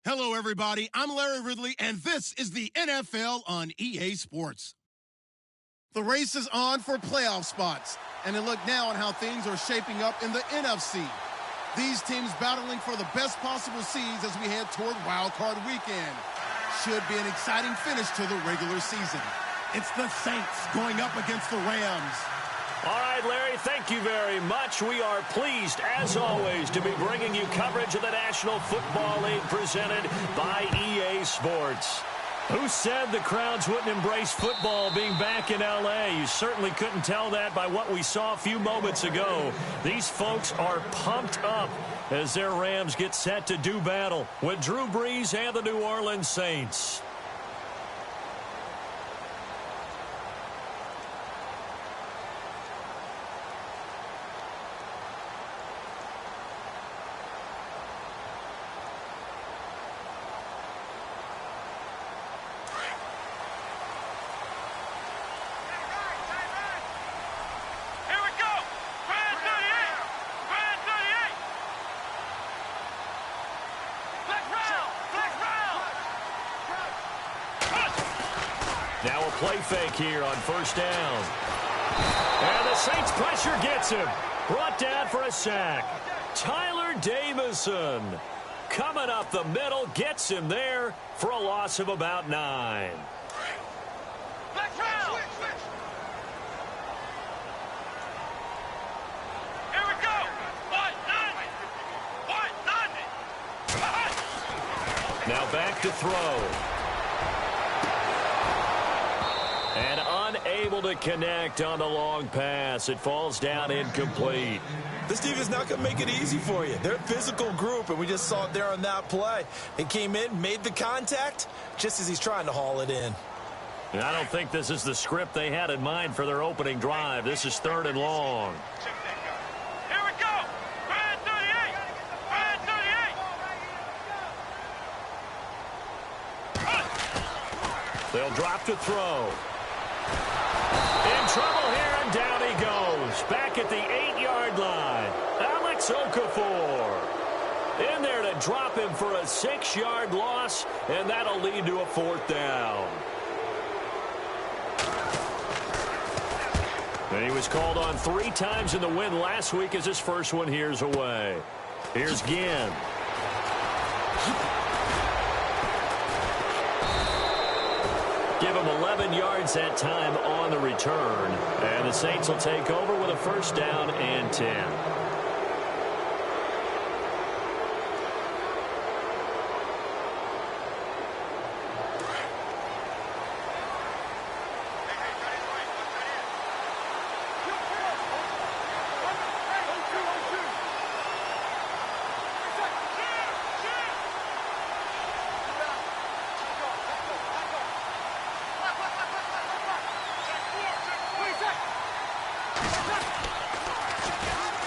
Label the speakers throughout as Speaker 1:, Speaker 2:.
Speaker 1: Hello, everybody. I'm Larry Ridley, and this is the NFL on EA Sports. The race is on for playoff spots, and a look now on how things are shaping up in the NFC. These teams battling for the best possible seeds as we head toward Wild Card Weekend. Should be an exciting finish to the regular season. It's the Saints going up against the Rams.
Speaker 2: All right, Larry, thank you very much. We are pleased, as always, to be bringing you coverage of the National Football League presented by EA Sports. Who said the crowds wouldn't embrace football being back in L.A.? You certainly couldn't tell that by what we saw a few moments ago. These folks are pumped up as their Rams get set to do battle with Drew Brees and the New Orleans Saints. Now a play fake here on first down. And the Saints pressure gets him. Brought down for a sack. Tyler Davison coming up the middle, gets him there for a loss of about 9. Now back to throw. And unable to connect on the long pass. It falls down incomplete.
Speaker 3: This team is not going to make it easy for you. They're a physical group, and we just saw it there on that play. They came in, made the contact, just as he's trying to haul it in.
Speaker 2: And I don't think this is the script they had in mind for their opening drive. This is 3rd and long.
Speaker 4: Here we go. Brad 38. Brad 38.
Speaker 2: They'll drop to throw. In trouble here, and down he goes. Back at the 8-yard line. Alex Okafor in there to drop him for a 6-yard loss, and that'll lead to a 4th down. And he was called on 3 times in the win last week as his first one here's away. Here's Ginn. Give him 11 yards that time on the return. And the Saints will take over with a 1st down and 10.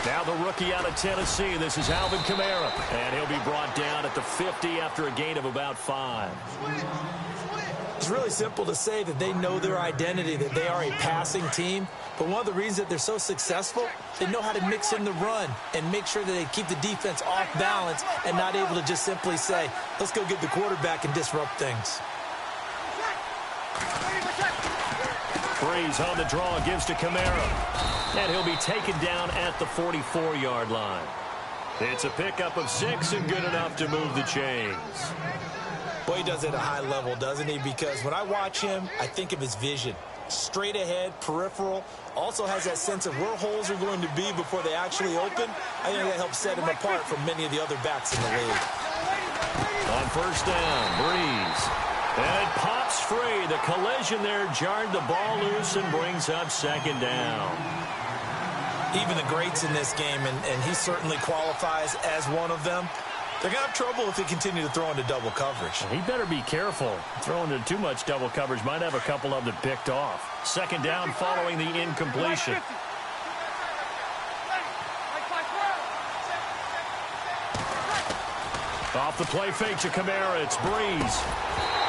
Speaker 2: Now the rookie out of Tennessee. This is Alvin Kamara. And he'll be brought down at the 50 after a gain of about 5.
Speaker 3: It's really simple to say that they know their identity, that they are a passing team. But one of the reasons that they're so successful, they know how to mix in the run and make sure that they keep the defense off balance and not able to just simply say, let's go get the quarterback and disrupt things.
Speaker 2: Brees on the draw, gives to Kamara. And he'll be taken down at the 44-yard line. It's a pickup of 6 and good enough to move the chains.
Speaker 3: Well, he does it at a high level, doesn't he? Because when I watch him, I think of his vision. Straight ahead, peripheral. Also has that sense of where holes are going to be before they actually open. I think that helps set him apart from many of the other backs in the league.
Speaker 2: On first down, Brees. And it pops free. The collision there jarred the ball loose and brings up 2nd down.
Speaker 3: Even the greats in this game, and he certainly qualifies as one of them, they're going to have trouble if they continue to throw into double coverage.
Speaker 2: He better be careful. Throwing into too much double coverage might have a couple of them picked off. 2nd down following the incompletion. Off the play fake to Kamara. It's Brees.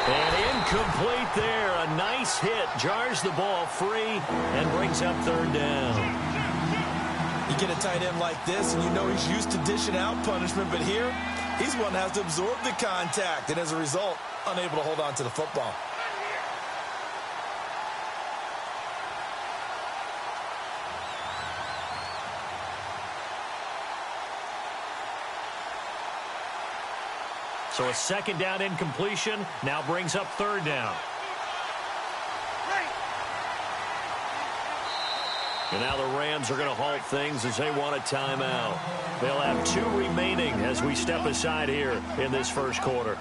Speaker 2: And incomplete there. A nice hit. Jars the ball free and brings up 3rd down.
Speaker 3: You get a tight end like this, and you know he's used to dishing out punishment, but here, He's one that has to absorb the contact, and as a result, unable to hold on to the football.
Speaker 2: So a second down incompletion now brings up third down. And now the Rams are going to halt things as they want a timeout. They'll have 2 remaining as we step aside here in this first quarter.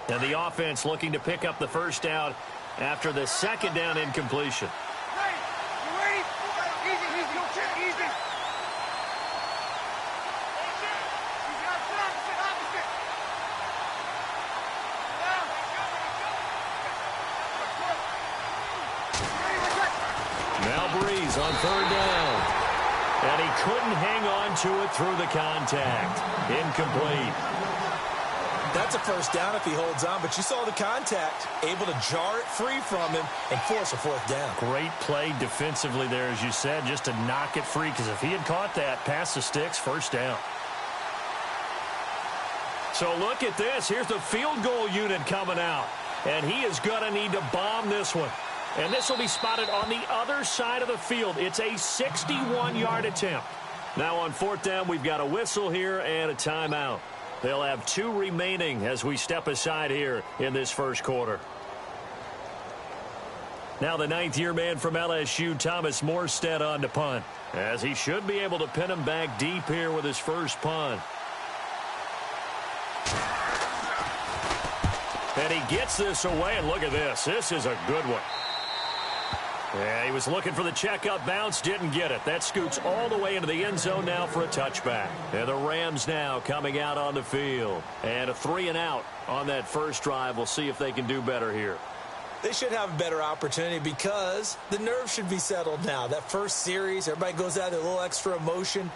Speaker 2: And the offense looking to pick up the first down after the second down incompletion. On third down. And he couldn't hang on to it through the contact. Incomplete.
Speaker 3: That's a first down if he holds on, but you saw the contact. Able to jar it free from him and force a fourth down.
Speaker 2: Great play defensively there, as you said, just to knock it free, because if he had caught that, past the sticks, first down. So look at this. Here's the field goal unit coming out. And he is going to need to bomb this one. And this will be spotted on the other side of the field. It's a 61-yard attempt. Now on fourth down, we've got a whistle here and a timeout. They'll have 2 remaining as we step aside here in this first quarter. Now the 9th-year man from LSU, Thomas Morstead, on to punt, as he should be able to pin him back deep here with his first punt. And he gets this away, and look at this. This is a good one. Yeah, he was looking for the checkup bounce, didn't get it. That scoots all the way into the end zone now for a touchback. And the Rams now coming out on the field. And a 3-and-out on that first drive. We'll see if they can do better here.
Speaker 3: They should have a better opportunity because the nerves should be settled now. That first series, everybody goes out with a little extra emotion.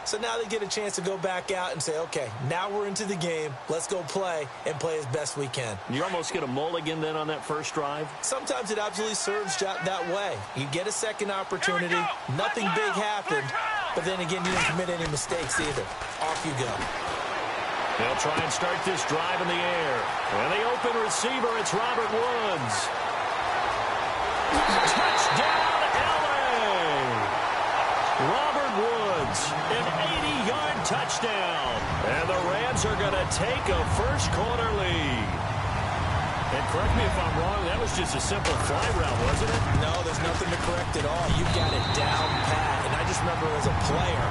Speaker 3: So now they get a chance to go back out and say, okay, now we're into the game. Let's go play and play as best we can.
Speaker 2: You almost get a mulligan then on that first drive?
Speaker 3: Sometimes it absolutely serves that way. You get a second opportunity. Nothing big happened. But then again, you didn't commit any mistakes either. Off you go.
Speaker 2: They'll try and start this drive in the air. And the open receiver, it's Robert Woods. Touchdown, L.A. Robert Woods, an 80-yard touchdown. And the Rams are going to take a first-quarter lead. And correct me if I'm wrong, that was just a simple fly route, wasn't it?
Speaker 3: No, there's nothing to correct at all. You got it down pat. And I just remember as a player,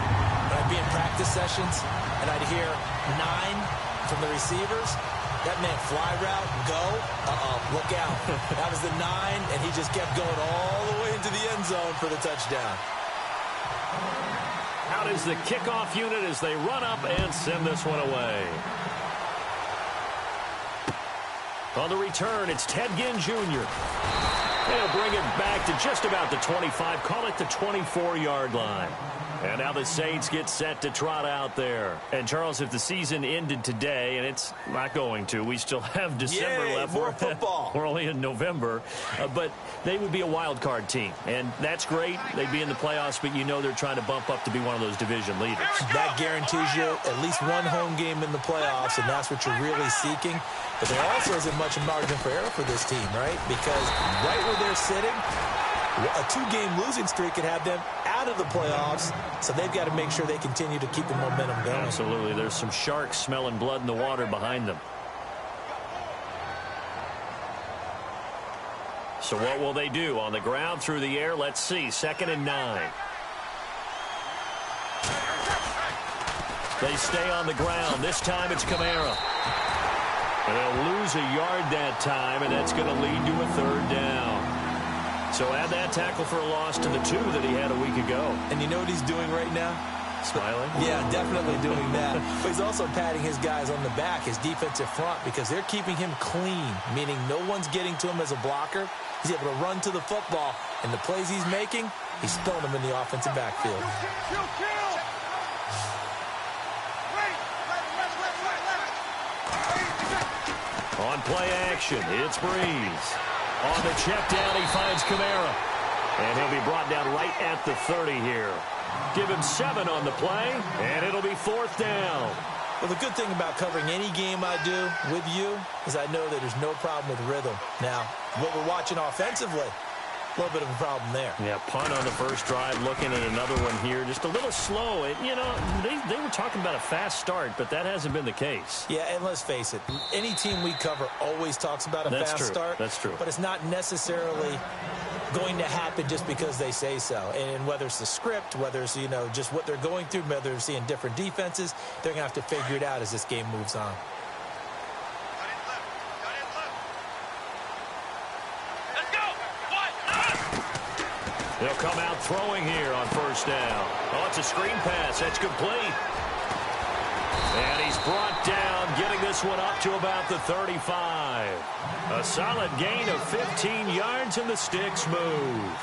Speaker 3: when I'd be in practice sessions, and I'd hear 9 from the receivers. That meant fly route, go, look out. That was the 9, and he just kept going all the way into the end zone for the touchdown.
Speaker 2: Out is the kickoff unit as they run up and send this one away. On the return, it's Ted Ginn Jr. They'll bring it back to just about the 25, call it the 24-yard line. And now the Saints get set to trot out there. And, Charles, if the season ended today, and it's not going to, we still have December left.
Speaker 3: More football.
Speaker 2: We're only in November. But they would be a wild card team. And that's great. They'd be in the playoffs, but you know they're trying to bump up to be one of those division leaders.
Speaker 3: That guarantees you at least one home game in the playoffs, and that's what you're really seeking. But there also isn't much margin for error for this team, right? Because right where they're sitting, a 2-game losing streak could have them out of the playoffs, so they've got to make sure they continue to keep the momentum going.
Speaker 2: Absolutely. There's some sharks smelling blood in the water behind them. So what will they do? On the ground, through the air, let's see. 2nd and 9. They stay on the ground. This time it's Kamara. And they'll lose a yard that time, and that's going to lead to a 3rd down. So add that tackle for a loss to the 2 that he had a week ago.
Speaker 3: And you know what he's doing right now?
Speaker 2: Smiling?
Speaker 3: Yeah, definitely doing that. But he's also patting his guys on the back, his defensive front, because they're keeping him clean, meaning no one's getting to him as a blocker. He's able to run to the football, and the plays he's making, he's throwing them in the offensive backfield.
Speaker 2: On play action, it's Breeze. On the check down, he finds Kamara. And he'll be brought down right at the 30 here. Give him 7 on the play, and it'll be 4th down.
Speaker 3: Well, the good thing about covering any game I do with you is I know that there's no problem with rhythm. Now, what we're watching offensively, a little bit of a problem there.
Speaker 2: Yeah, punt on the first drive, looking at another one here. Just a little slow. They were talking about a fast start, but that hasn't been the case.
Speaker 3: Yeah, and let's face it, any team we cover always talks about a fast start.
Speaker 2: That's true.
Speaker 3: But it's not necessarily going to happen just because they say so. And whether it's the script, whether it's, just what they're going through, whether they're seeing different defenses, they're going to have to figure it out as this game moves on.
Speaker 2: They'll come out throwing here on first down. Oh, it's a screen pass. That's complete. And he's brought down, getting this one up to about the 35. A solid gain of 15 yards, and the sticks move.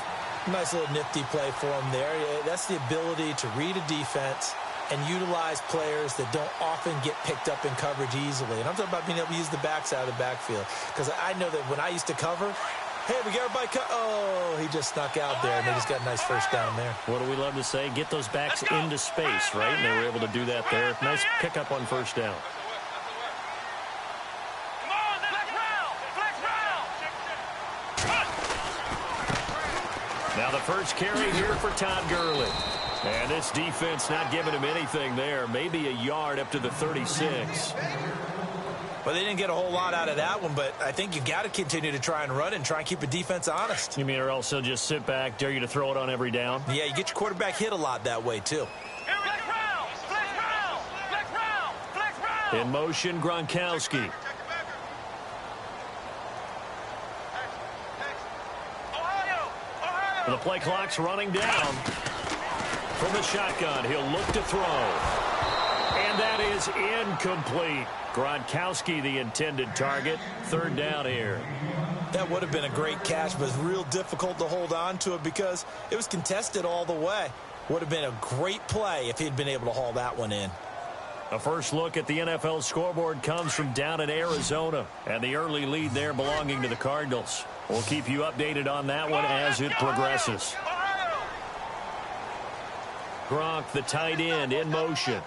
Speaker 3: Nice little nifty play for him there. That's the ability to read a defense and utilize players that don't often get picked up in coverage easily. And I'm talking about being able to use the backside of the backfield. Because I know that when I used to cover, hey, we got everybody oh, he just snuck out there, and they just got a nice first down there.
Speaker 2: What do we love to say? Get those backs into space, right? And they were able to do that there. Nice pickup on first down. Now the first carry here for Todd Gurley. And this defense not giving him anything there. Maybe a yard up to the 36.
Speaker 3: Well, they didn't get a whole lot out of that one, but I think you got to continue to try and run and try and keep the defense honest.
Speaker 2: You mean or else they'll just sit back, dare you to throw it on every down?
Speaker 3: Yeah, you get your quarterback hit a lot that way, too.
Speaker 2: In motion, Gronkowski. The play clock's running down. From the shotgun, he'll look to throw. And that is incomplete. Gronkowski, the intended target. 3rd down here.
Speaker 3: That would have been a great catch, but it's real difficult to hold on to it because it was contested all the way. Would have been a great play if he'd been able to haul that one in.
Speaker 2: A first look at the NFL scoreboard comes from down in Arizona, and the early lead there belonging to the Cardinals. We'll keep you updated on that one as it progresses. Gronk, the tight end, in motion.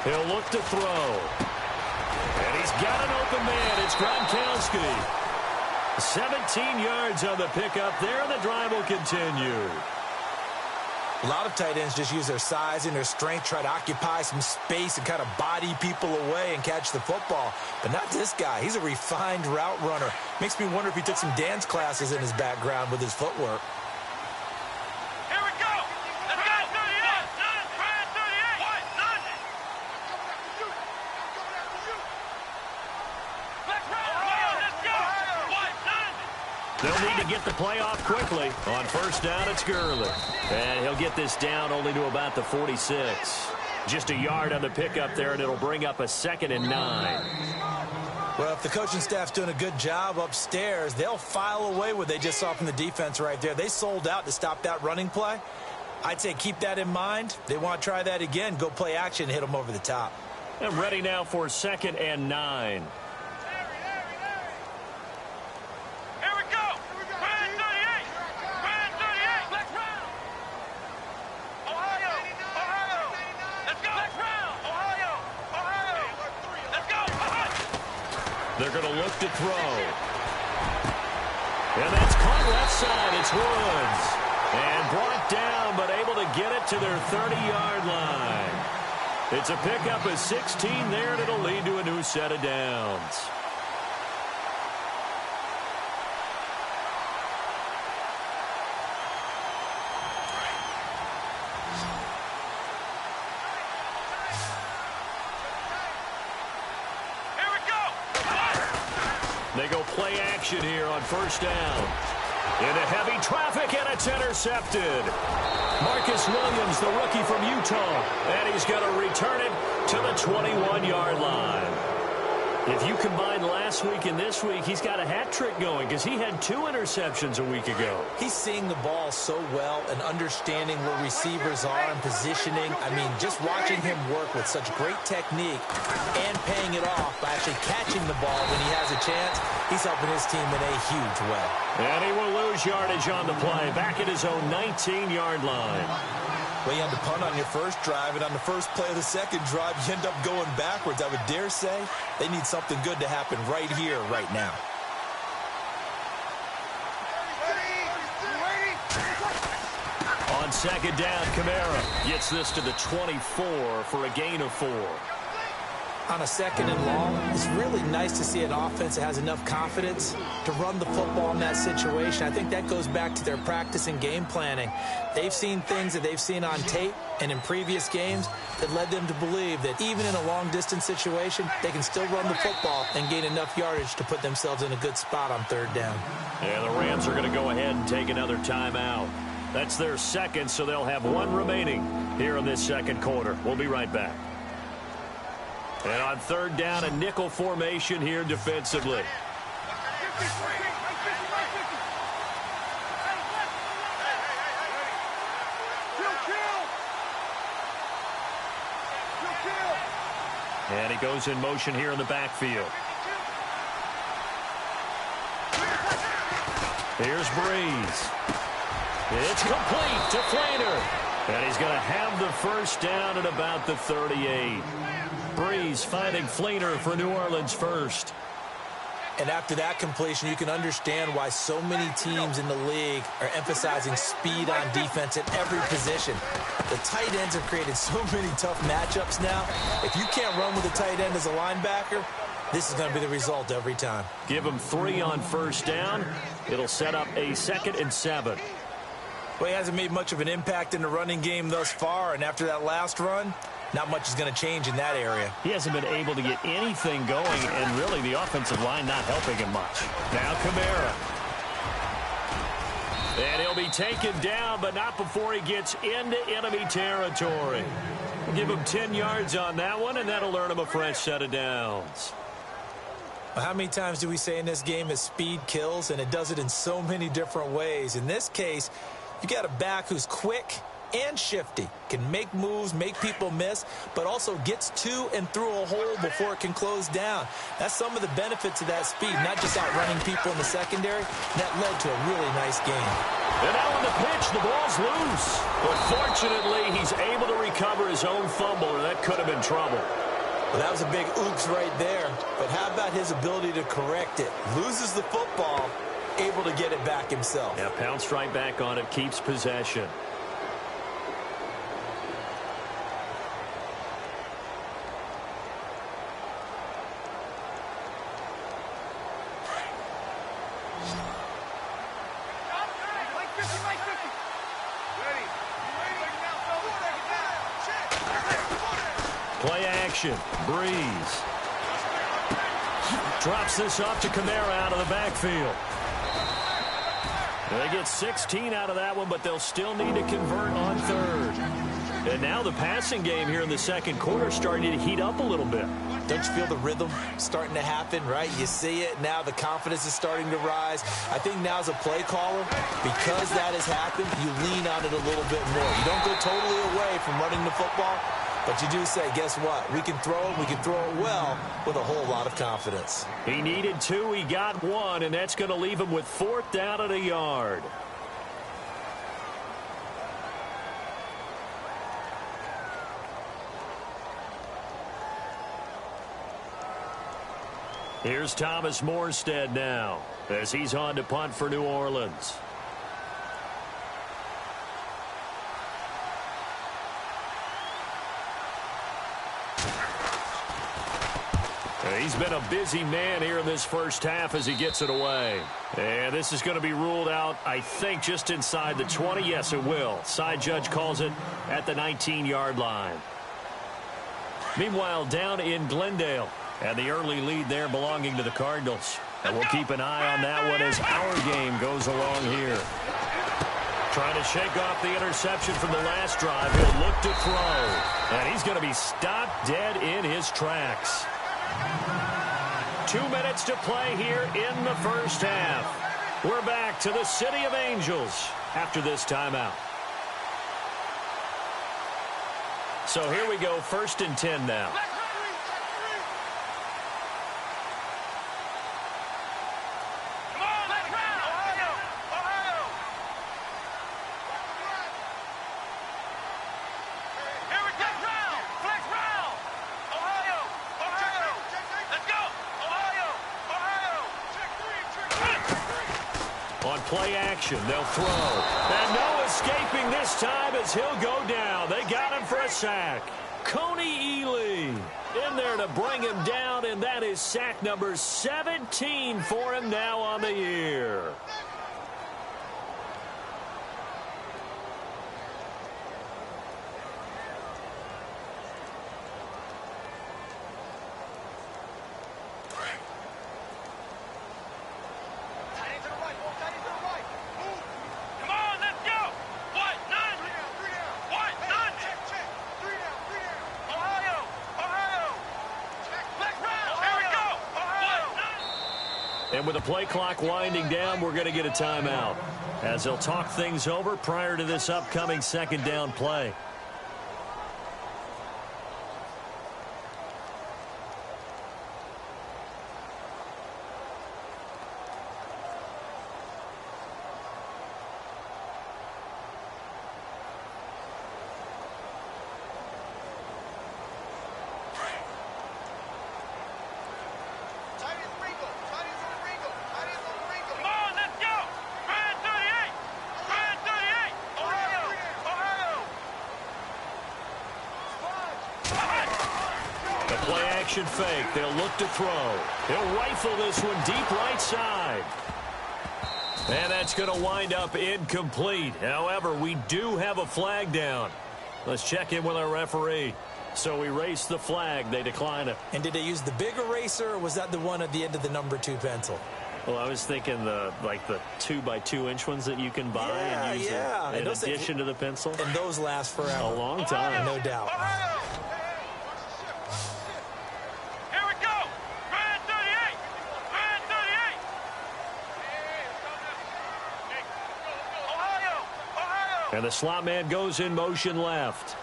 Speaker 2: He'll look to throw. And he's got an open man. It's Gronkowski. 17 yards on the pickup there, and the drive will continue.
Speaker 3: A lot of tight ends just use their size and their strength, try to occupy some space and kind of body people away and catch the football. But not this guy. He's a refined route runner. Makes me wonder if he took some dance classes in his background with his footwork.
Speaker 4: Here we go. Let's go. 38.
Speaker 2: They'll need to get the play off quickly. On first down, it's Gurley. And he'll get this down only to about the 46. Just a yard on the pickup there, and it'll bring up a 2nd and 9.
Speaker 3: Well, if the coaching staff's doing a good job upstairs, they'll file away what they just saw from the defense right there. They sold out to stop that running play. I'd say keep that in mind. They want to try that again. Go play action, hit them over the top.
Speaker 2: And ready now for 2nd and 9. They're going to look to throw. And that's caught left side. It's Woods. And brought down, but able to get it to their 30-yard line. It's a pickup of 16 there, and it'll lead to a new set of downs. They go play action here on first down. Into heavy traffic, and it's intercepted. Marcus Williams, the rookie from Utah, and he's going to return it to the 21-yard line. If you combine last week and this week, he's got a hat trick going because he had 2 interceptions a week ago.
Speaker 3: He's seeing the ball so well and understanding where receivers are and positioning. I mean, just watching him work with such great technique and paying it off by actually catching the ball when he has a chance, he's helping his team in a huge way.
Speaker 2: And he will lose yardage on the play, back at his own 19-yard line.
Speaker 3: Well, you had to punt on your first drive, and on the first play of the second drive, you end up going backwards. I would dare say they need something good to happen right here, right now.
Speaker 2: On second down, Kamara gets this to the 24 for a gain of 4.
Speaker 3: On a second and long, it's really nice to see an offense that has enough confidence to run the football in that situation. I think that goes back to their practice and game planning. They've seen things that they've seen on tape and in previous games that led them to believe that even in a long-distance situation, they can still run the football and gain enough yardage to put themselves in a good spot on third down.
Speaker 2: Yeah, the Rams are going to go ahead and take another timeout. That's their second, so they'll have 1 remaining here in this second quarter. We'll be right back. And on third down, a nickel formation here defensively. And he goes in motion here in the backfield. Here's Breeze. It's complete to Flainer. And he's going to have the first down at about the 38. Breeze finding Flainer for New Orleans first.
Speaker 3: And after that completion, you can understand why so many teams in the league are emphasizing speed on defense at every position. The tight ends have created so many tough matchups now. If you can't run with a tight end as a linebacker, this is going to be the result every time.
Speaker 2: Give him 3 on first down. It'll set up a 2nd and 7.
Speaker 3: Well, he hasn't made much of an impact in the running game thus far, and after that last run, not much is going to change in that area.
Speaker 2: He hasn't been able to get anything going, and really the offensive line not helping him much. Now Kamara. And he'll be taken down, but not before he gets into enemy territory. We'll give him 10 yards on that one, and that'll earn him a fresh set of downs.
Speaker 3: Well, how many times do we say in this game that speed kills, and it does it in so many different ways? In this case, you got a back who's quick and shifty, can make moves, make people miss, but also gets to and through a hole before it can close down. That's some of the benefits of that speed, not just outrunning people in the secondary. That led to a really nice game.
Speaker 2: And now on the pitch, the ball's loose. But fortunately, he's able to recover his own fumble, or that could have been trouble.
Speaker 3: Well, that was a big oops right there. But how about his ability to correct it? Loses the football, able to get it back himself.
Speaker 2: Yeah, pounced right back on it, keeps possession. Play action. Breeze. Drops this off to Kamara out of the backfield. They get 16 out of that one, but they'll still need to convert on third. And now the passing game here in the second quarter starting to heat up a little bit.
Speaker 3: Don't you feel the rhythm starting to happen, right? You see it now. The confidence is starting to rise. I think now as a play caller, because that has happened, you lean on it a little bit more. You don't go totally away from running the football, but you do say, guess what? We can throw it. We can throw it well with a whole lot of confidence.
Speaker 2: He needed 2. He got 1, and that's going to leave him with 4th down at a yard. Here's Thomas Morstead now as he's on to punt for New Orleans. He's been a busy man here in this first half as he gets it away. And this is going to be ruled out, I think, just inside the 20. Yes, it will. Side judge calls it at the 19-yard line. Meanwhile, down in Glendale, and the early lead there belonging to the Cardinals. And we'll keep an eye on that one as our game goes along here. Trying to shake off the interception from the last drive. He'll look to throw. And he's going to be stopped dead in his tracks. 2 minutes to play here in the first half. We're back to the City of Angels after this timeout. So here we go, 1st and 10 now. On play action, they'll throw. And no escaping this time as he'll go down. They got him for a sack. Coney Ely in there to bring him down, and that is sack number 17 for him now on the year. And with the play clock winding down, we're going to get a timeout as they'll talk things over prior to this upcoming 2nd down play. Fake. They'll look to throw. He'll rifle this one deep right side. And that's going to wind up incomplete. However, we do have a flag down. Let's check in with our referee. So we race the flag. They decline it.
Speaker 3: And did they use the big eraser, or was that the one at the end of the number 2 pencil?
Speaker 2: Well, I was thinking the 2x2-inch ones that you can buy and use in addition to the pencil.
Speaker 3: And those last forever.
Speaker 2: A long time.
Speaker 3: No doubt.
Speaker 2: And the slot man goes in motion left.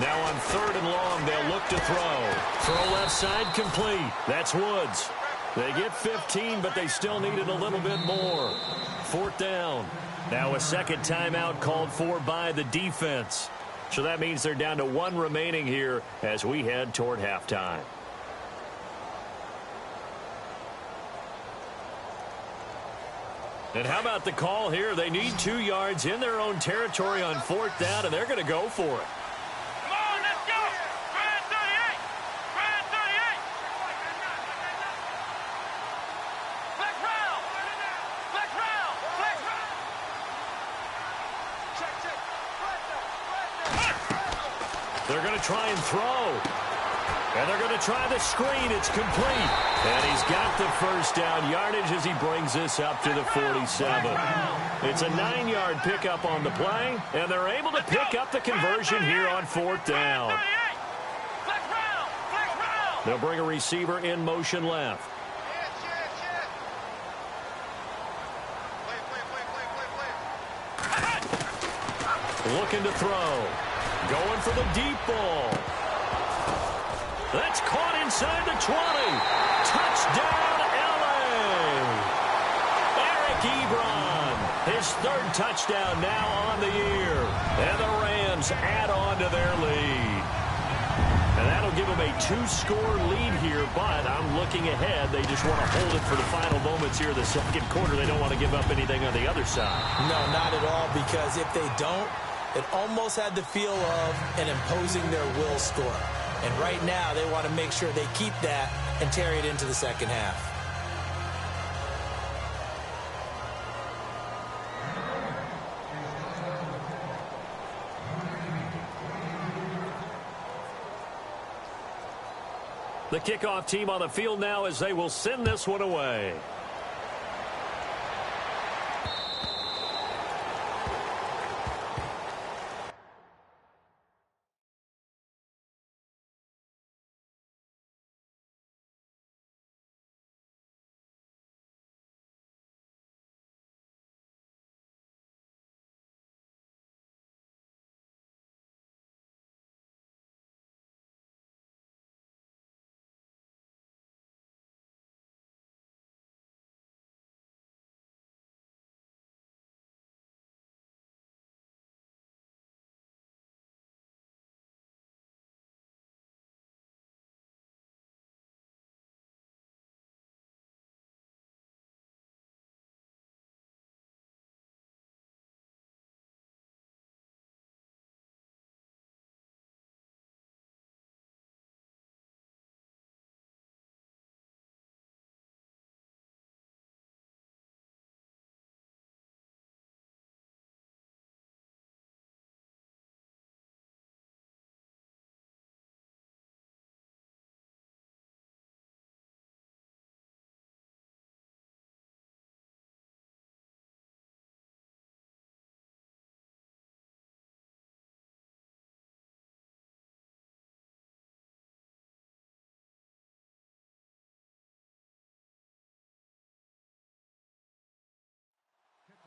Speaker 2: Now on 3rd and long, they'll look to throw. Throw left side complete. That's Woods. They get 15, but they still needed a little bit more. 4th down. Now a 2nd timeout called for by the defense. So that means they're down to 1 remaining here as we head toward halftime. And how about the call here? They need 2 yards in their own territory on 4th down, and they're going to go for it.
Speaker 4: Come on, let's go! Brand 38! Brand 38! Flex round! Flex round! Flex round! Check, check.
Speaker 2: They're going to try and throw. And they're going to try the screen. It's complete. And he's got the 1st down yardage as he brings this up to the 47. It's a 9-yard pickup on the play, and they're able to pick up the conversion here on 4th down. They'll bring a receiver in motion left. Looking to throw. Going for the deep ball. That's caught inside the 20. Touchdown, L.A. Eric Ebron, his 3rd touchdown now on the year. And the Rams add on to their lead. And that'll give them a 2-score lead here, but I'm looking ahead. They just want to hold it for the final moments here in the 2nd quarter. They don't want to give up anything on the other side.
Speaker 3: No, not at all, because if they don't, it almost had the feel of an imposing their will score. And right now, they want to make sure they keep that and carry it into the 2nd half.
Speaker 2: The kickoff team on the field now as they will send this one away.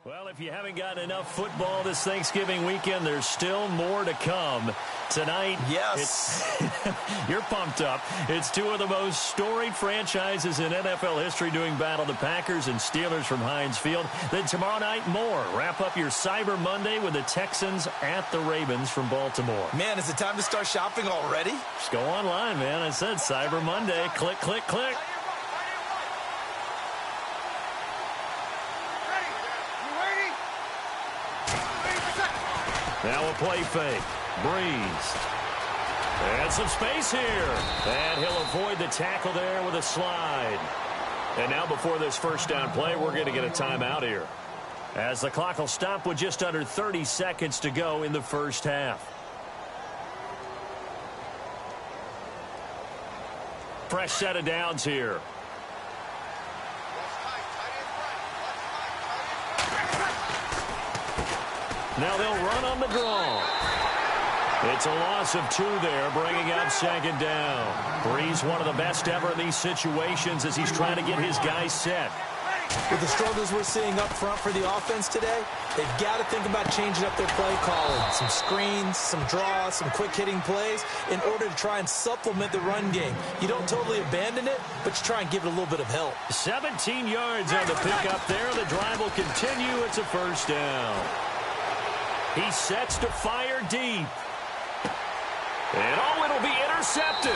Speaker 2: Well, if you haven't gotten enough football this Thanksgiving weekend, there's still more to come. Tonight,
Speaker 3: yes,
Speaker 2: you're pumped up. It's two of the most storied franchises in NFL history doing battle, the Packers and Steelers from Heinz Field. Then tomorrow night, more. Wrap up your Cyber Monday with the Texans at the Ravens from Baltimore.
Speaker 3: Man, is it time to start shopping already?
Speaker 2: Just go online, man. I said Cyber Monday. Click, click, click. Now a play fake. Breeze. And some space here. And he'll avoid the tackle there with a slide. And now before this first down play, we're going to get a timeout here, as the clock will stop with just under 30 seconds to go in the first half. Fresh set of downs here. Now they'll run on the draw. It's a loss of 2 there, bringing up second down. Breeze, one of the best ever in these situations as he's trying to get his guys set.
Speaker 3: With the struggles we're seeing up front for the offense today, they've got to think about changing up their play calling. Some screens, some draws, some quick-hitting plays in order to try and supplement the run game. You don't totally abandon it, but you try and give it a little bit of help.
Speaker 2: 17 yards on the pickup there. The drive will continue. It's a first down. He sets to fire deep. And it'll be intercepted.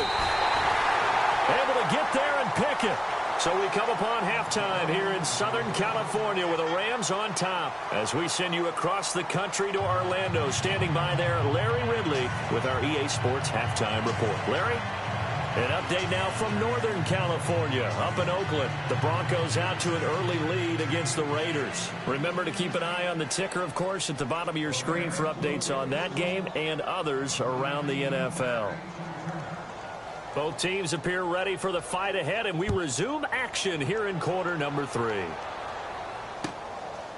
Speaker 2: Able to get there and pick it. So we come upon halftime here in Southern California with the Rams on top as we send you across the country to Orlando. Standing by there, Larry Ridley with our EA Sports Halftime Report. Larry? An update now from Northern California. Up in Oakland, the Broncos out to an early lead against the Raiders. Remember to keep an eye on the ticker, of course, at the bottom of your screen for updates on that game and others around the NFL. Both teams appear ready for the fight ahead, and we resume action here in quarter number 3.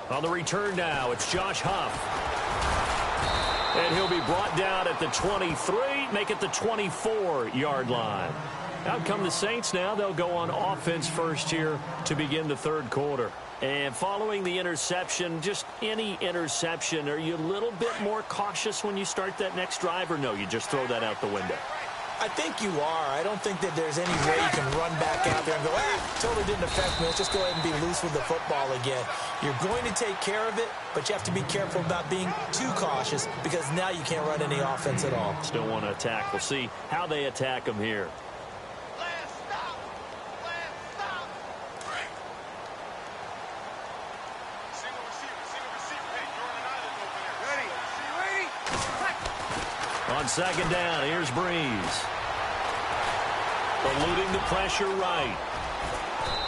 Speaker 2: On the return now, it's Josh Huff. And he'll be brought down at the 23, make it the 24-yard line. Out come the Saints now. They'll go on offense first here to begin the third quarter. And following the interception, just any interception, are you a little bit more cautious when you start that next drive, or no, you just throw that out the window?
Speaker 3: I think you are. I don't think that there's any way you can run back out there and go, totally didn't affect me. Let's just go ahead and be loose with the football again. You're going to take care of it, but you have to be careful about being too cautious because now you can't run any offense at all.
Speaker 2: Still want to attack. We'll see how they attack them here. On second down, here's Breeze. Eluding the pressure right.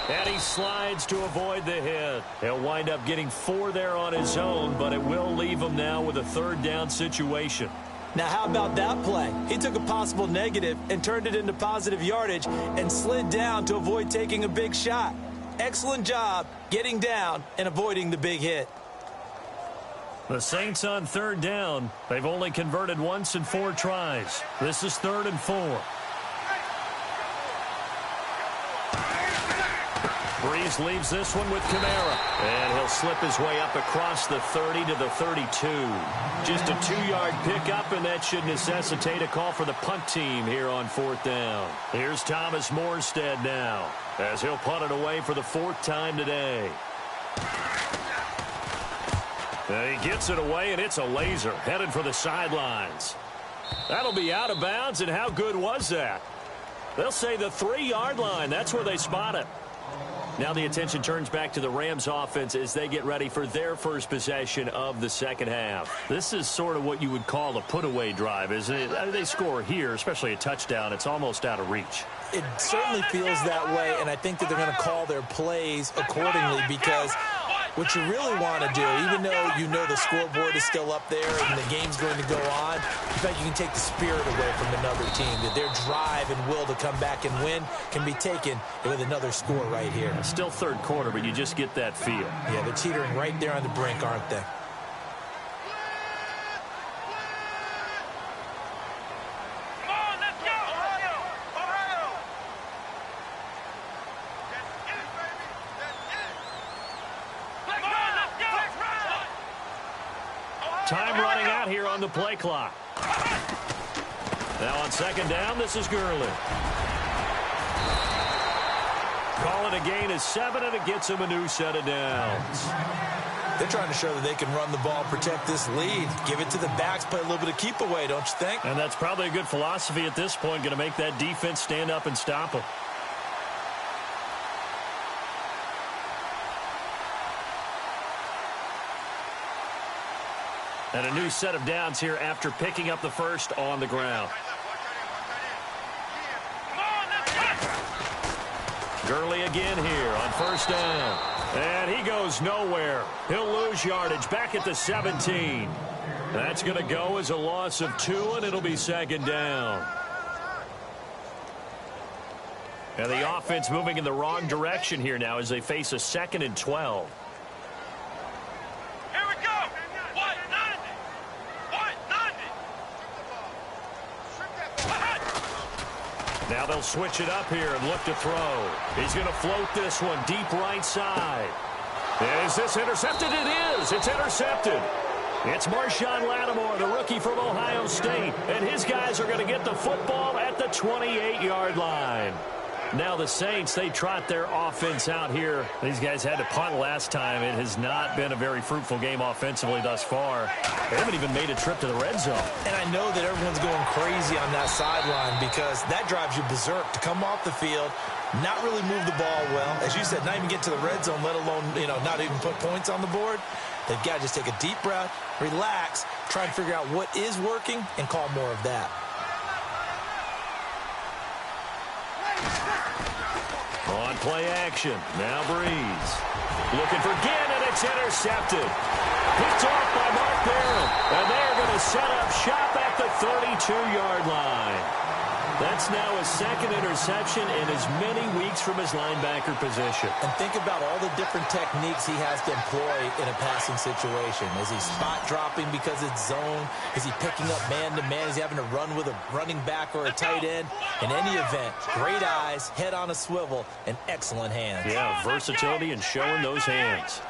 Speaker 2: And he slides to avoid the hit. He'll wind up getting 4 there on his own, but it will leave him now with a third down situation.
Speaker 3: Now, how about that play? He took a possible negative and turned it into positive yardage and slid down to avoid taking a big shot. Excellent job getting down and avoiding the big hit.
Speaker 2: The Saints on third down. They've only converted once in 4 tries. This is 3rd and 4. Breeze leaves this one with Kamara. And he'll slip his way up across the 30 to the 32. Just a 2-yard pickup, and that should necessitate a call for the punt team here on 4th down. Here's Thomas Morstead now, as he'll punt it away for the 4th time today. He gets it away, and it's a laser headed for the sidelines. That'll be out of bounds, and how good was that? They'll say the 3-yard line. That's where they spot it. Now the attention turns back to the Rams offense as they get ready for their first possession of the second half. This is sort of what you would call a put-away drive, isn't it? They score here, especially a touchdown. It's almost out of reach.
Speaker 3: It certainly feels that way, and I think that they're going to call their plays accordingly because what you really want to do, even though you know the scoreboard is still up there and the game's going to go on, in fact, you can take the spirit away from another team. That their drive and will to come back and win can be taken with another score right here.
Speaker 2: Still third quarter, but you just get that feel.
Speaker 3: Yeah, they're teetering right there on the brink, aren't they?
Speaker 2: Time running out here on the play clock. Now on second down, this is Gurley. Call it a gain of 7, and it gets him a new set of downs.
Speaker 3: They're trying to show that they can run the ball, protect this lead. Give it to the backs, play a little bit of keep away, don't you think?
Speaker 2: And that's probably a good philosophy at this point, going to make that defense stand up and stop them. And a new set of downs here after picking up the first on the ground. Gurley again here on first down. And he goes nowhere. He'll lose yardage back at the 17. That's going to go as a loss of 2, and it'll be second down. And the offense moving in the wrong direction here now as they face a 2nd and 12.
Speaker 4: Here we go. What? 90. What? 90.
Speaker 2: Now they'll switch it up here and look to throw. He's going to float this one deep right side. Is this intercepted? It is. It's intercepted. It's Marshawn Lattimore, the rookie from Ohio State. And his guys are going to get the football at the 28-yard line. Now the Saints, they trot their offense out here. These guys had to punt last time. It has not been a very fruitful game offensively thus far. They haven't even made a trip to the red zone. And
Speaker 3: I know that everyone's going crazy on that sideline because that drives you berserk to come off the field, not really move the ball well. As you said, not even get to the red zone, let alone, not even put points on the board. They've got to just take a deep breath, relax, try and figure out what is working, and call more of that.
Speaker 2: On play action, now Breeze. Looking for Ginn, and it's intercepted. Picked off by Mark Barron, and they're going to set up shop at the 32-yard line. That's now his 2nd interception in as many weeks from his linebacker position.
Speaker 3: And think about all the different techniques he has to employ in a passing situation. Is he spot dropping because it's zone? Is he picking up man-to-man? Is he having to run with a running back or a tight end? In any event, great eyes, head on a swivel, and excellent hands.
Speaker 2: Yeah, versatility and showing those hands.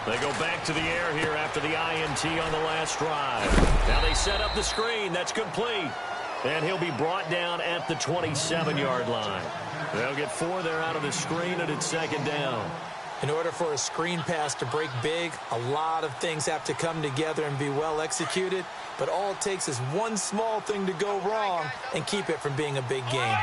Speaker 2: They go back to the air here after the INT on the last drive. Now they set up the screen. That's complete. And he'll be brought down at the 27-yard line. They'll get 4 there out of the screen, and it's second down.
Speaker 3: In order for a screen pass to break big, a lot of things have to come together and be well executed. But all it takes is one small thing to go wrong and keep it from being a big game.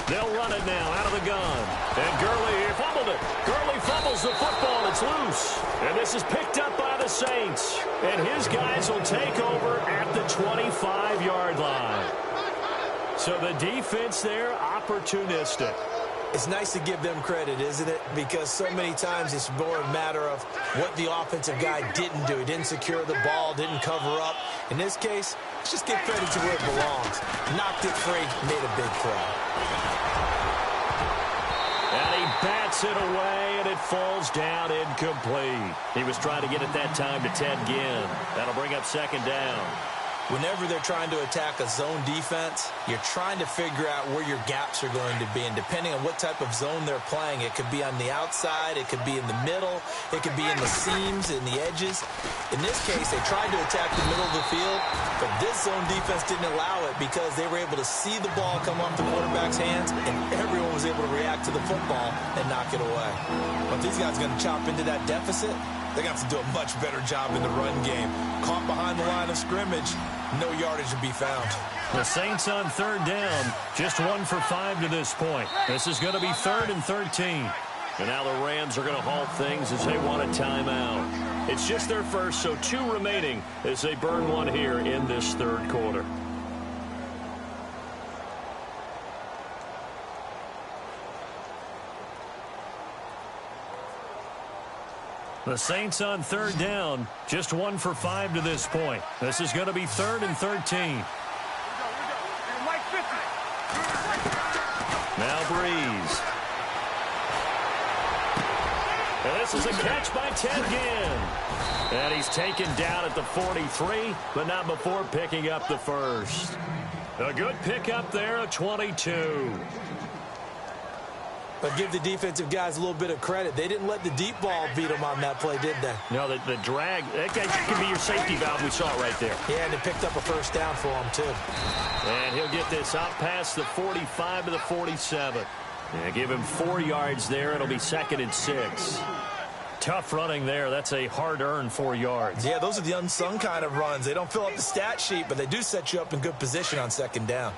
Speaker 2: They'll run it now out of the gun. And Gurley fumbled it. Gurley fumbles the football. It's loose. And this is picked up by the Saints. And his guys will take over at the 25-yard line. So the defense there, opportunistic.
Speaker 3: It's nice to give them credit, isn't it? Because so many times it's more a matter of what the offensive guy didn't do. He didn't secure the ball, didn't cover up. In this case, let's just give credit to where it belongs. Knocked it free, made a big play.
Speaker 2: And he bats it away, and it falls down incomplete. He was trying to get it that time to Ted Ginn. That'll bring up second down.
Speaker 3: Whenever they're trying to attack a zone defense, you're trying to figure out where your gaps are going to be. And depending on what type of zone they're playing, it could be on the outside, it could be in the middle, it could be in the seams, in the edges. In this case, they tried to attack the middle of the field, but this zone defense didn't allow it because they were able to see the ball come off the quarterback's hands, and everyone was able to react to the football and knock it away. But these guys are going to chop into that deficit. They got to do a much better job in the run game. Caught behind the line of scrimmage, no yardage to be found.
Speaker 2: The Saints on third down, just 1 for 5 to this point. This is going to be 3rd and 13. And now the Rams are going to halt things as they want a timeout. It's just their first, so 2 remaining as they burn one here in this third quarter. The Saints on third down, just 1 for 5 to this point. This is going to be 3rd and 13. Now Breeze. And this is a catch by Ted Ginn. And he's taken down at the 43, but not before picking up the first. A good pickup there, a 22.
Speaker 3: But give the defensive guys a little bit of credit. They didn't let the deep ball beat them on that play, did they?
Speaker 2: No, the drag, that could be your safety valve. We saw it right there.
Speaker 3: Yeah, and they picked up a first down for him, too.
Speaker 2: And he'll get this out past the 45 to the 47. Yeah, give him 4 yards there. It'll be 2nd and 6. Tough running there. That's a hard-earned 4 yards.
Speaker 3: Yeah, those are the unsung kind of runs. They don't fill up the stat sheet, but they do set you up in good position on 2nd down.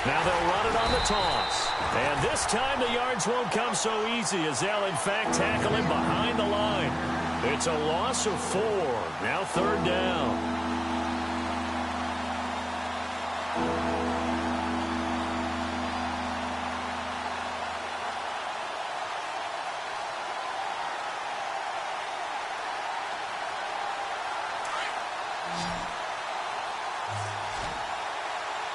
Speaker 2: Now they'll run it on the toss. And this time the yards won't come so easy as they'll, in fact, tackle him behind the line. It's a loss of 4. Now 3rd down.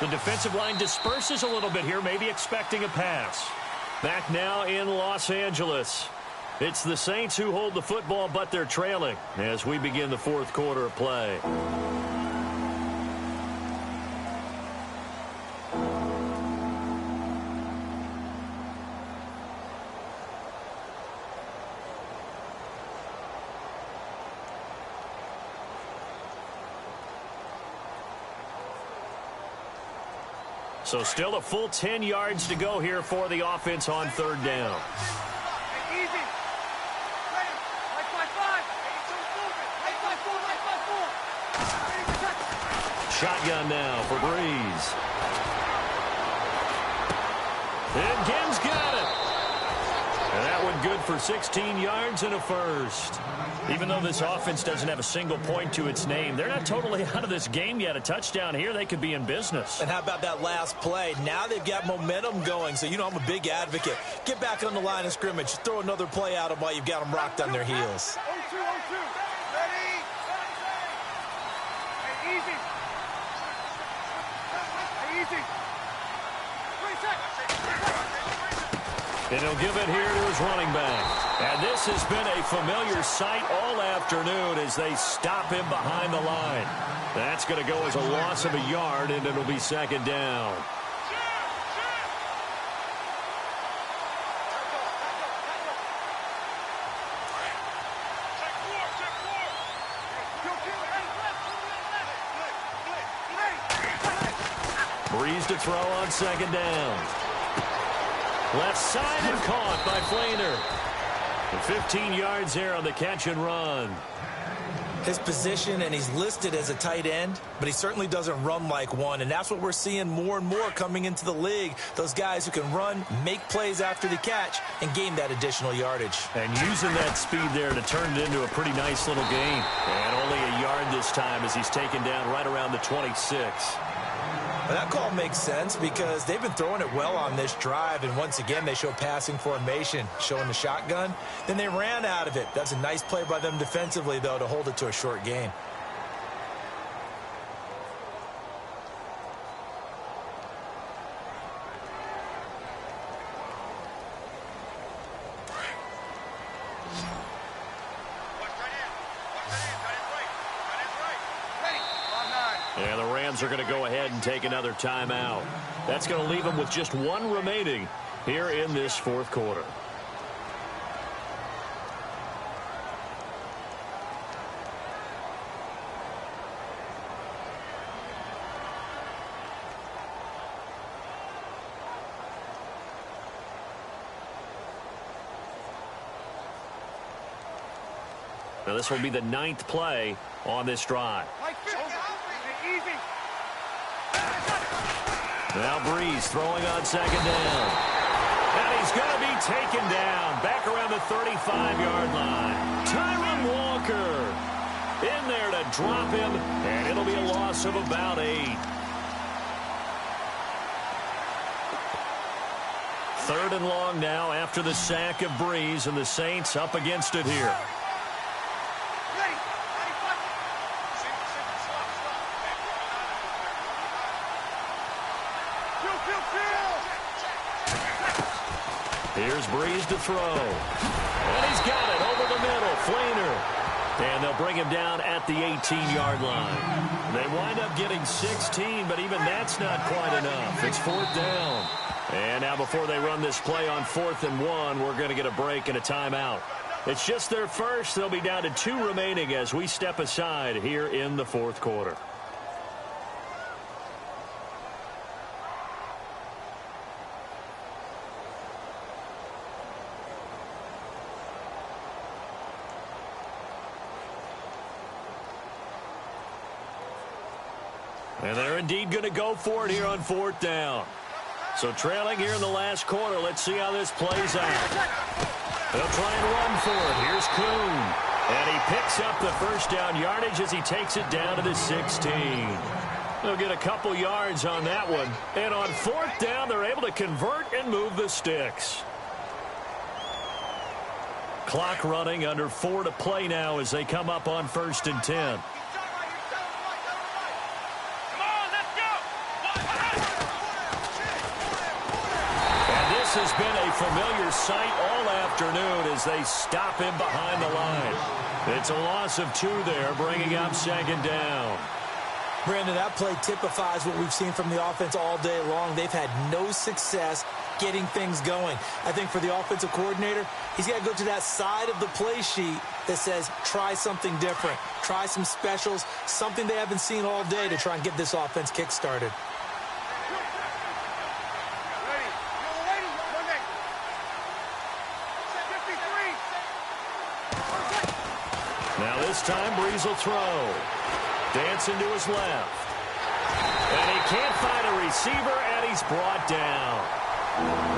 Speaker 2: The defensive line disperses a little bit here, maybe expecting a pass. Back now in Los Angeles. It's the Saints who hold the football, but they're trailing as we begin the 4th quarter of play. So still a full 10 yards to go here for the offense on 3rd down. Shotgun now for Breeze. And Ginn's got it. And that one good for 16 yards and a first. Even though this offense doesn't have a single point to its name, they're not totally out of this game yet. A touchdown here, they could be in business.
Speaker 3: And how about that last play? Now they've got momentum going, so you know I'm a big advocate. Get back on the line of scrimmage. Throw another play at them while you've got them rocked on their heels.
Speaker 4: 0-2, 0-2. Ready? Hey, easy. Hey, easy. 3 seconds.
Speaker 2: And he'll give it here to his running back. And this has been a familiar sight all afternoon as they stop him behind the line. That's going to go as a loss of a yard, and it'll be 2nd down. Breeze to throw on 2nd down. Left side and caught by Flainer. And 15 yards there on the catch and run.
Speaker 3: His position, and he's listed as a tight end, but he certainly doesn't run like one, and that's what we're seeing more and more coming into the league. Those guys who can run, make plays after the catch, and gain that additional yardage.
Speaker 2: And using that speed there to turn it into a pretty nice little gain. And only a yard this time as he's taken down right around the 26.
Speaker 3: Well, that call makes sense because they've been throwing it well on this drive, and once again they show passing formation, showing the shotgun. Then they ran out of it. That's a nice play by them defensively, though, to hold it to a short gain.
Speaker 2: And the Rams are going to go ahead and take another timeout. That's going to leave them with just 1 remaining here in this 4th quarter. Now this will be the 9th play on this drive. Now Breeze throwing on 2nd down. And he's going to be taken down back around the 35-yard line. Tyron Walker in there to drop him, and it'll be a loss of about 8. 3rd and long now after the sack of Breeze, and the Saints up against it here. Here's Breeze to throw. And he's got it over the middle. Fleener. And they'll bring him down at the 18-yard line. They wind up getting 16, but even that's not quite enough. It's 4th down. And now before they run this play on 4th and 1, we're going to get a break and a timeout. It's just their first. They'll be down to 2 remaining as we step aside here in the 4th quarter. And they're indeed going to go for it here on 4th down. So trailing here in the last quarter. Let's see how this plays out. They'll try and run for it. Here's Kuhn. And he picks up the first down yardage as he takes it down to the 16. They'll get a couple yards on that one. And on 4th down, they're able to convert and move the sticks. Clock running, under 4 to play now as they come up on 1st and 10. Has been a familiar sight all afternoon as they stop him behind the line. It's a loss of 2 there, bringing up 2nd down.
Speaker 3: Brandon, that play typifies what we've seen from the offense all day long. They've had no success getting things going. I think for the offensive coordinator, he's got to go to that side of the play sheet that says try something different, try some specials, something they haven't seen all day to try and get this offense kick-started.
Speaker 2: Now this time, Breeze will throw. Dancing to his left. And he can't find a receiver, and he's brought down.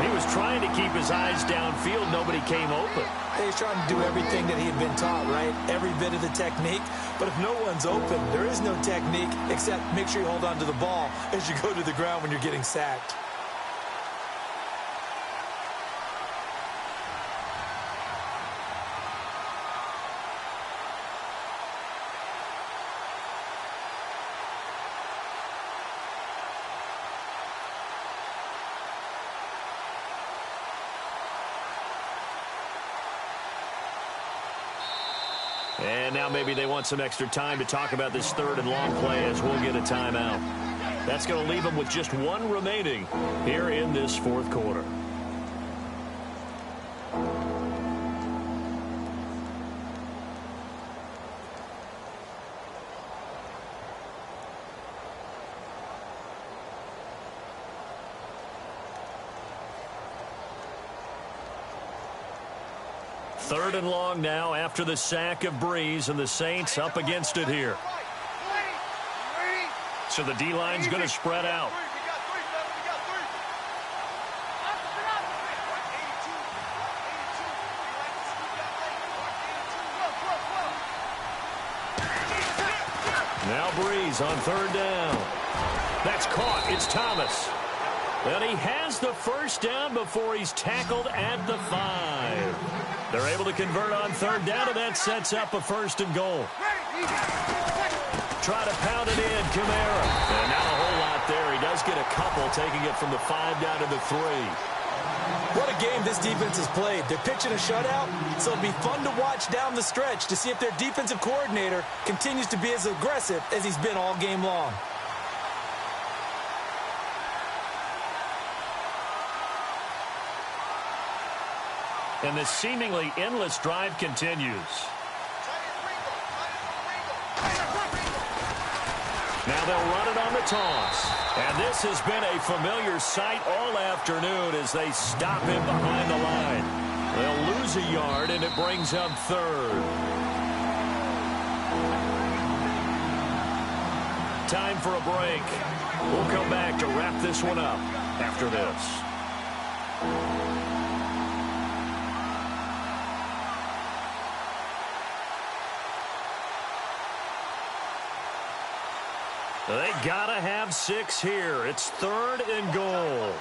Speaker 2: He was trying to keep his eyes downfield. Nobody came open.
Speaker 3: He's trying to do everything that he had been taught, right? Every bit of the technique. But if no one's open, there is no technique except make sure you hold on to the ball as you go to the ground when you're getting sacked.
Speaker 2: And now maybe they want some extra time to talk about this 3rd and long play as we'll get a timeout. That's going to leave them with just 1 remaining here in this 4th quarter. Third and long now after the sack of Breeze, and the Saints up against it here. So the D-line's going to spread out. Now Breeze on 3rd down. That's caught. It's Thomas. And he has the first down before he's tackled at the 5. They're able to convert on 3rd down, and that sets up a 1st and goal. Try to pound it in, Kamara. And not a whole lot there. He does get a couple, taking it from the 5 down to the 3.
Speaker 3: What a game this defense has played. They're pitching a shutout, so it'll be fun to watch down the stretch to see if their defensive coordinator continues to be as aggressive as he's been all game long.
Speaker 2: And the seemingly endless drive continues. Now they'll run it on the toss. And this has been a familiar sight all afternoon as they stop him behind the line. They'll lose a yard, and it brings up 3rd. Time for a break. We'll come back to wrap this one up after this. They gotta have 6 here. It's 3rd and goal.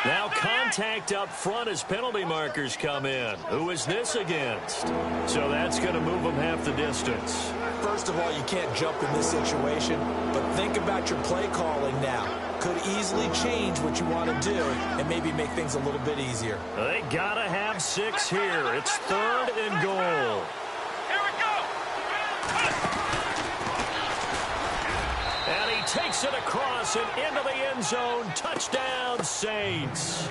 Speaker 2: Now contact contact up front as penalty markers come in. Who is this against? So that's going to move them half the distance.
Speaker 3: First of all, you can't jump in this situation, but think about your play calling now. Could easily change what you want to do and maybe make things a little bit easier.
Speaker 2: They got to have 6 here. It's 3rd and goal.
Speaker 4: Here we go.
Speaker 2: And he takes it across and into the end zone. Touchdown, Saints.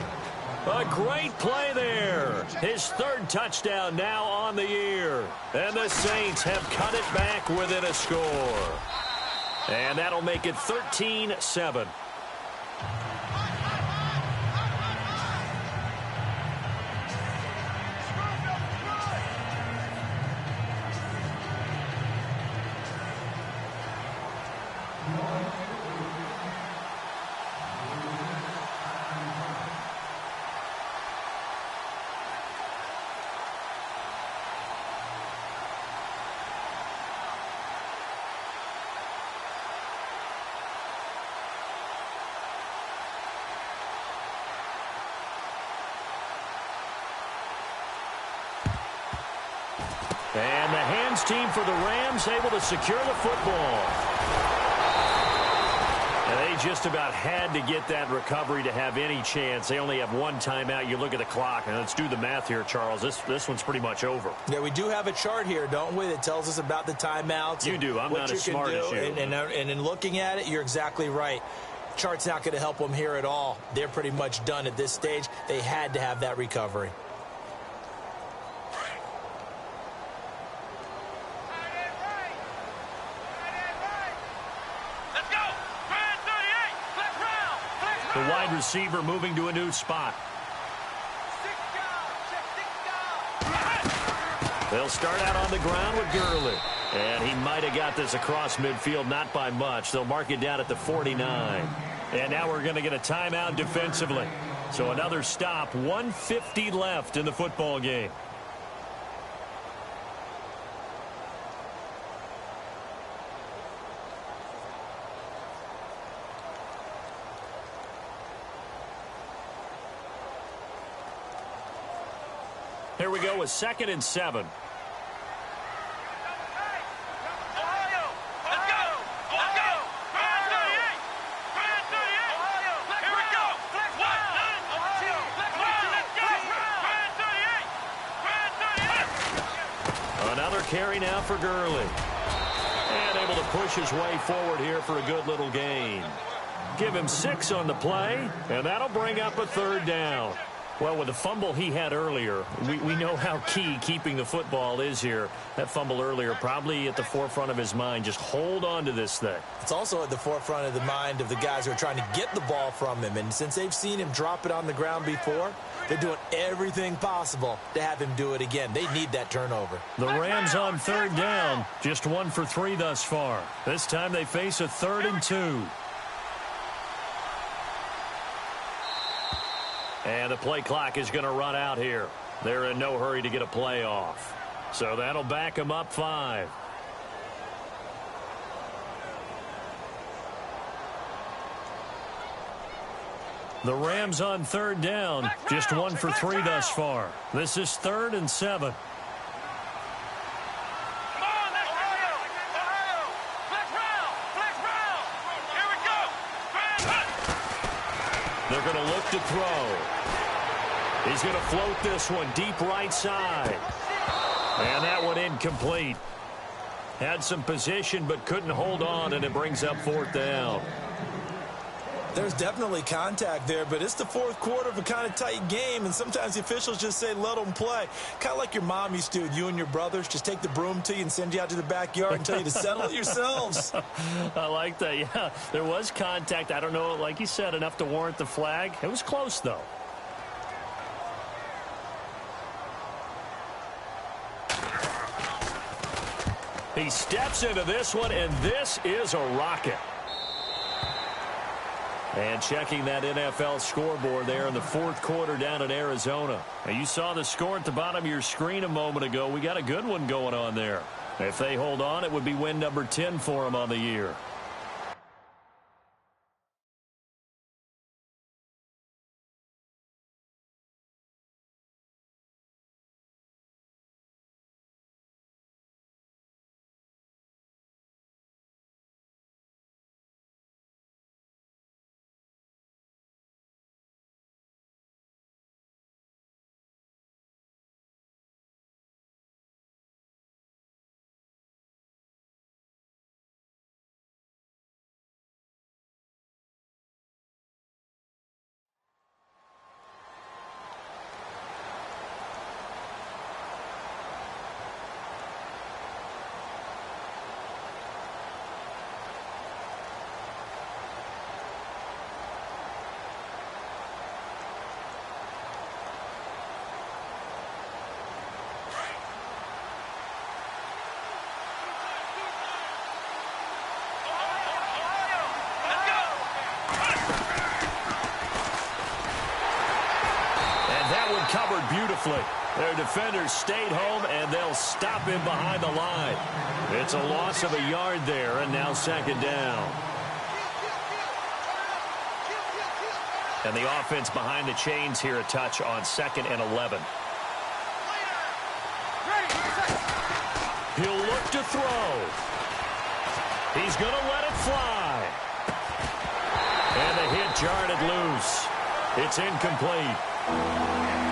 Speaker 2: A great play there. His 3rd touchdown now on the year. And the Saints have cut it back within a score. And that'll make it 13-7. And the hands team for the Rams able to secure the football. And they just about had to get that recovery to have any chance. They only have 1 timeout. You look at the clock, and let's do the math here, Charles. This one's pretty much over.
Speaker 3: Yeah, we do have a chart here, don't we, that tells us about the timeouts.
Speaker 2: You do. I'm not as smart as you.
Speaker 3: And in looking at it, you're exactly right. Chart's not going to help them here at all. They're pretty much done at this stage. They had to have that recovery.
Speaker 2: The wide receiver moving to a new spot. They'll start out on the ground with Gurley. And he might have got this across midfield, not by much. They'll mark it down at the 49. And now we're going to get a timeout defensively. So another stop, 1:50 left in the football game. Here we go with 2nd and 7. Another carry now for Gurley. And able to push his way forward here for a good little gain. Give him 6 on the play, and that'll bring up a 3rd down. Well, with the fumble he had earlier, we know how key keeping the football is here. That fumble earlier probably at the forefront of his mind. Just hold on to this thing.
Speaker 3: It's also at the forefront of the mind of the guys who are trying to get the ball from him. And since they've seen him drop it on the ground before, they're doing everything possible to have him do it again. They need that turnover.
Speaker 2: The Rams on 3rd down. Just 1 for 3 thus far. This time they face a 3rd and 2. And the play clock is going to run out here. They're in no hurry to get a play off. So that'll back them up 5. The Rams on 3rd down. Just 1 for 3 thus far. This is 3rd and 7. They're going to look to throw. He's going to float this one deep right side. And that one incomplete. Had some position but couldn't hold on, and it brings up 4th down.
Speaker 3: There's definitely contact there, but it's the 4th quarter of a kind of tight game, and sometimes the officials just say let them play. Kind of like your mom used to, you and your brothers, just take the broom to you and send you out to the backyard and tell you to settle it yourselves.
Speaker 2: I like that, yeah. There was contact. I don't know, like you said, enough to warrant the flag. It was close, though. He steps into this one, and this is a rocket. And checking that NFL scoreboard there in the 4th quarter down in Arizona. Now, you saw the score at the bottom of your screen a moment ago. We got a good one going on there. If they hold on, it would be win number 10 for them on the year. covered beautifully. Their defenders stayed home, and they'll stop him behind the line. It's a loss of a yard there, and now second down. And the offense behind the chains here a touch on 2nd and 11. He'll look to throw. He's going to let it fly. And the hit jarred it loose. It's incomplete.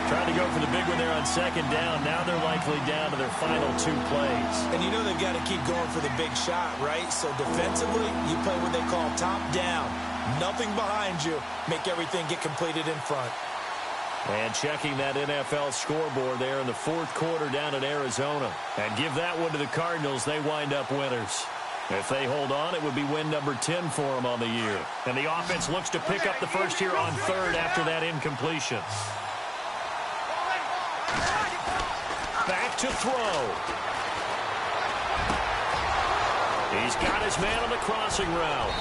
Speaker 2: Trying to go for the big one there on 2nd down. Now they're likely down to their final 2 plays.
Speaker 3: And you know they've got to keep going for the big shot, right? So defensively, you play what they call top down. Nothing behind you. Make everything get completed in front.
Speaker 2: And checking that NFL scoreboard there in the 4th quarter down in Arizona. And give that one to the Cardinals. They wind up winners. If they hold on, it would be win number 10 for them on the year. And the offense looks to pick up the first here on 3rd after that incompletion. Back to throw. He's got his man on the crossing route.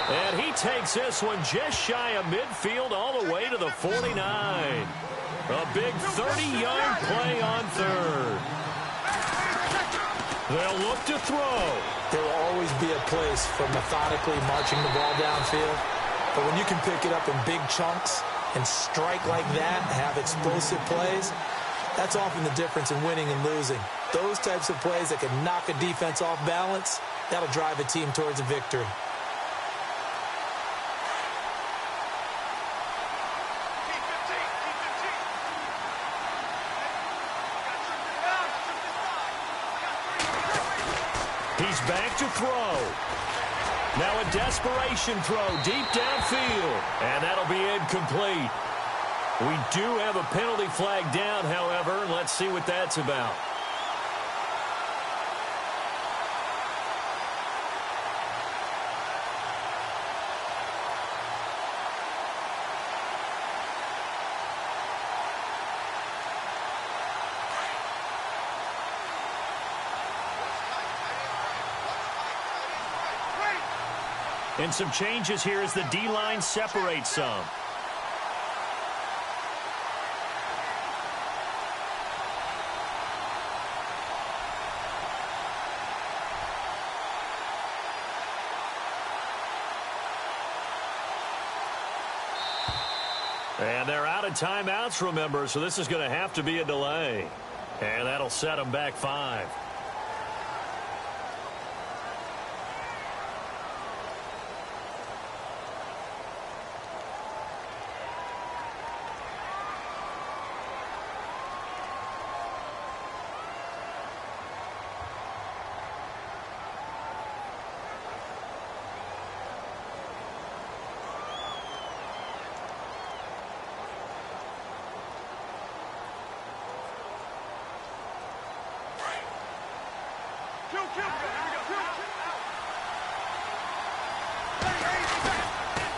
Speaker 2: And he takes this one just shy of midfield all the way to the 49. A big 30-yard play on 3rd. They'll look to throw.
Speaker 3: There will always be a place for methodically marching the ball downfield. But when you can pick it up in big chunks and strike like that, have explosive plays, that's often the difference in winning and losing. Those types of plays that can knock a defense off balance, that'll drive a team towards a victory.
Speaker 2: He's back to throw. Now a desperation throw deep downfield. And that'll be incomplete. We do have a penalty flag down, however. Let's see what that's about. And some changes here as the D-line separates some. And they're out of timeouts, remember, so this is going to have to be a delay. And that'll set them back 5.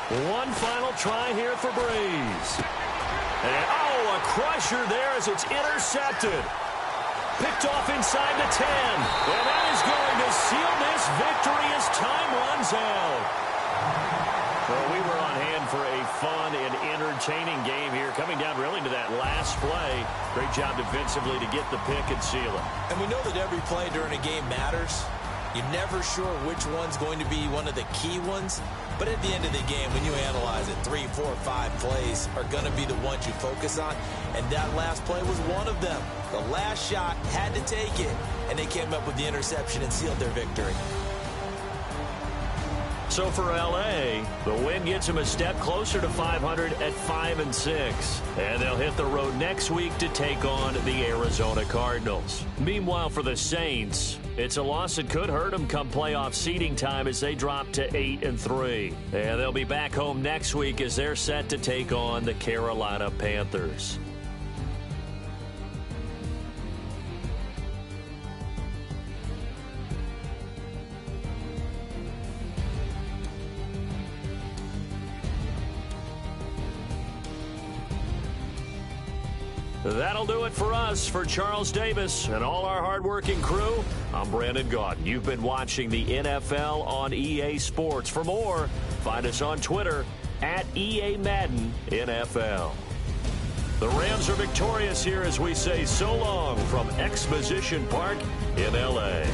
Speaker 2: One final try here for Breeze. And, a crusher there as it's intercepted. Picked off inside the 10. And that is going to seal this victory as time runs out. Well, we were on hand for a fun and entertaining game here, coming down really to that last play. Great job defensively to get the pick and seal it.
Speaker 3: And we know that every play during a game matters. You're never sure which one's going to be one of the key ones. But at the end of the game, when you analyze it, 3, 4, 5 plays are going to be the ones you focus on. And that last play was one of them. The last shot had to take it. And they came up with the interception and sealed their victory.
Speaker 2: So for L.A., the win gets them a step closer to 500 at 5-6. And they'll hit the road next week to take on the Arizona Cardinals. Meanwhile, for the Saints, it's a loss that could hurt them come playoff seeding time as they drop to 8-3. And they'll be back home next week as they're set to take on the Carolina Panthers. That'll do it for us. For Charles Davis and all our hardworking crew, I'm Brandon Gaudin. You've been watching the NFL on EA Sports. For more, find us on Twitter at EA Madden NFL. The Rams are victorious here as we say so long from Exposition Park in L.A.